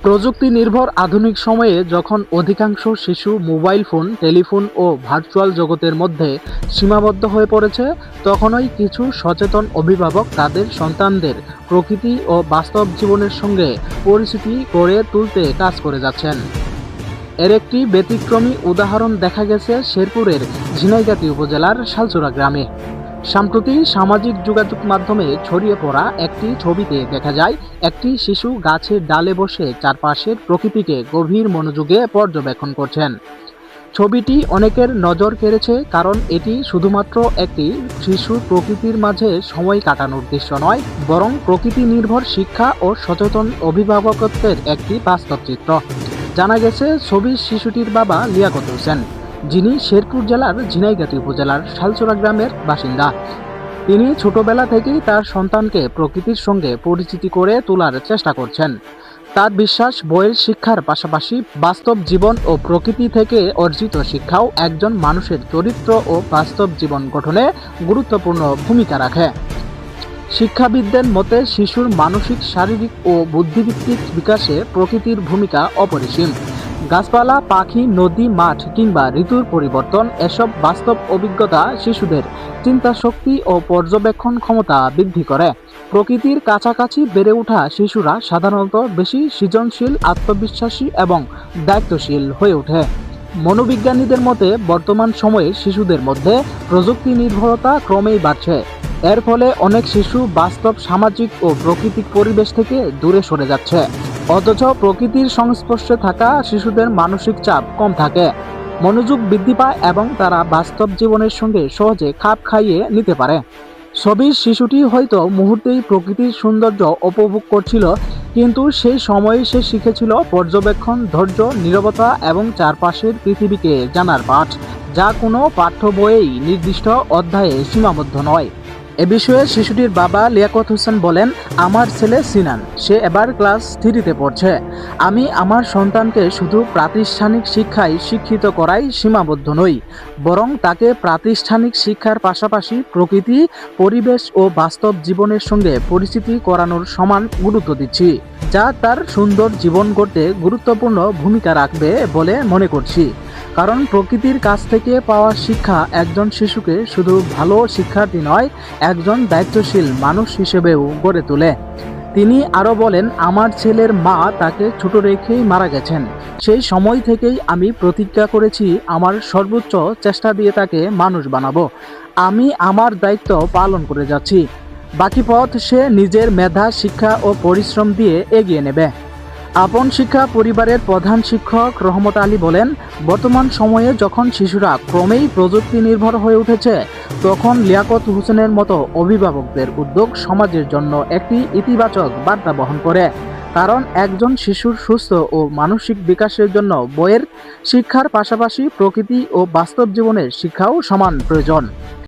প্রযুক্তি নির্ভর আধুনিক সময়ে যখন অধিকাংশ শিশু মোবাইল ফোন, টেলিফোন ও ভার্চুয়াল জগতের মধ্যে সীমাবদ্ধ হয়ে পড়েছে, তখনই কিছু সচেতন অভিভাবক তাদের সন্তানদের প্রকৃতি ও বাস্তব জীবনের সঙ্গে পরিচিতি গড়ে তুলতে কাজ করে যাচ্ছেন। এর একটি ব্যতিক্রমী উদাহরণ দেখা গেছে শেরপুরের ঝিনাইগাতি উপজেলার শালচুরা গ্রামে। সম্প্রতি সামাজিক যোগাযোগ মাধ্যমে ছড়িয়ে পড়া একটি ছবিতে দেখা যায় একটি শিশু গাছের ডালে বসে চারপাশের প্রকৃতিকে গভীর মনোযোগে পর্যবেক্ষণ করছেন। ছবিটি অনেকের নজর কেড়েছে কারণ এটি শুধুমাত্র একটি শিশুর প্রকৃতির মাঝে সময় কাটানোর দৃশ্য নয়, বরং প্রকৃতি নির্ভর শিক্ষা ও সচেতন অভিভাবকত্বের একটি বাস্তব চিত্র। জানা গেছে ছবির শিশুটির বাবা লিয়াকত হোসেন, যিনি শেরপুর জেলার ঝিনাইগাতি উপজেলার শালচুরা গ্রামের বাসিন্দা। তিনি ছোটবেলা থেকেই তার সন্তানকে প্রকৃতির সঙ্গে পরিচিতি করে তোলার চেষ্টা করছেন। তার বিশ্বাস, বইয়ের শিক্ষার পাশাপাশি বাস্তব জীবন ও প্রকৃতি থেকে অর্জিত শিক্ষাও একজন মানুষের চরিত্র ও বাস্তব জীবন গঠনে গুরুত্বপূর্ণ ভূমিকা রাখে। শিক্ষাবিদদের মতে শিশুর মানসিক, শারীরিক ও বুদ্ধিভিত্তিক বিকাশে প্রকৃতির ভূমিকা অপরিসীম। গাছপালা, পাখি, নদী, মাঠ কিংবা ঋতুর পরিবর্তন, এসব বাস্তব অভিজ্ঞতা শিশুদের চিন্তাশক্তি ও পর্যবেক্ষণ ক্ষমতা বৃদ্ধি করে। প্রকৃতির কাছাকাছি বেড়ে ওঠা শিশুরা সাধারণত বেশি সৃজনশীল, আত্মবিশ্বাসী এবং দায়িত্বশীল হয়ে ওঠে। মনোবিজ্ঞানীদের মতে বর্তমান সময়ে শিশুদের মধ্যে প্রযুক্তি নির্ভরতা ক্রমেই বাড়ছে। এর ফলে অনেক শিশু বাস্তব সামাজিক ও প্রাকৃতিক পরিবেশ থেকে দূরে সরে যাচ্ছে। অথচ প্রকৃতির সংস্পর্শে থাকা শিশুদের মানসিক চাপ কম থাকে, মনোযোগ বৃদ্ধি পায় এবং তারা বাস্তব জীবনের সঙ্গে সহজে খাপ খাইয়ে নিতে পারে। ছবির শিশুটি হয়তো মুহূর্তেই প্রকৃতির সৌন্দর্য উপভোগ করছিল, কিন্তু সেই সময়ে সে শিখেছিল পর্যবেক্ষণ, ধৈর্য, নীরবতা এবং চারপাশের পৃথিবীকে জানার পাঠ, যা কোনো পাঠ্য বইয়েই নির্দিষ্ট অধ্যায়ে সীমাবদ্ধ নয়। এ বিষয়ে শিশুটির বাবা লিয়াকত হোসেন বলেন, আমার ছেলে সিনান, সে এবার ক্লাস 3-তে পড়ছে। আমি আমার সন্তানকে শুধু প্রাতিষ্ঠানিক শিক্ষায় শিক্ষিত করাই সীমাবদ্ধ নই, বরং তাকে প্রাতিষ্ঠানিক শিক্ষার পাশাপাশি প্রকৃতি, পরিবেশ ও বাস্তব জীবনের সঙ্গে পরিচিতি করানোর সমান গুরুত্ব দিচ্ছি, যা তার সুন্দর জীবন গড়তে গুরুত্বপূর্ণ ভূমিকা রাখবে বলে মনে করছি। কারণ প্রকৃতির কাছ থেকে পাওয়া শিক্ষা একজন শিশুকে শুধু ভালো শিক্ষার্থী নয়, একজন দায়িত্বশীল মানুষ হিসেবেও গড়ে তোলে। তিনি আরও বলেন, আমার ছেলের মা তাকে ছোট রেখেই মারা গেছেন। সেই সময় থেকেই আমি প্রতিজ্ঞা করেছি আমার সর্বোচ্চ চেষ্টা দিয়ে তাকে মানুষ বানাবো। আমি আমার দায়িত্ব পালন করে যাচ্ছি, বাকি পথ সে নিজের মেধা, শিক্ষা ও পরিশ্রম দিয়ে এগিয়ে নেবে। আপন শিক্ষা পরিবারের প্রধান শিক্ষক রহমত আলী বলেন, বর্তমান সময়ে যখন শিশুরা ক্রমেই প্রযুক্তি নির্ভর হয়ে উঠেছে, তখন লিয়াকত হোসেনের মতো অভিভাবকদের উদ্যোগ সমাজের জন্য একটি ইতিবাচক বার্তা বহন করে। কারণ একজন শিশুর সুস্থ ও মানসিক বিকাশের জন্য বইয়ের শিক্ষার পাশাপাশি প্রকৃতি ও বাস্তব জীবনের শিক্ষাও সমান প্রয়োজন।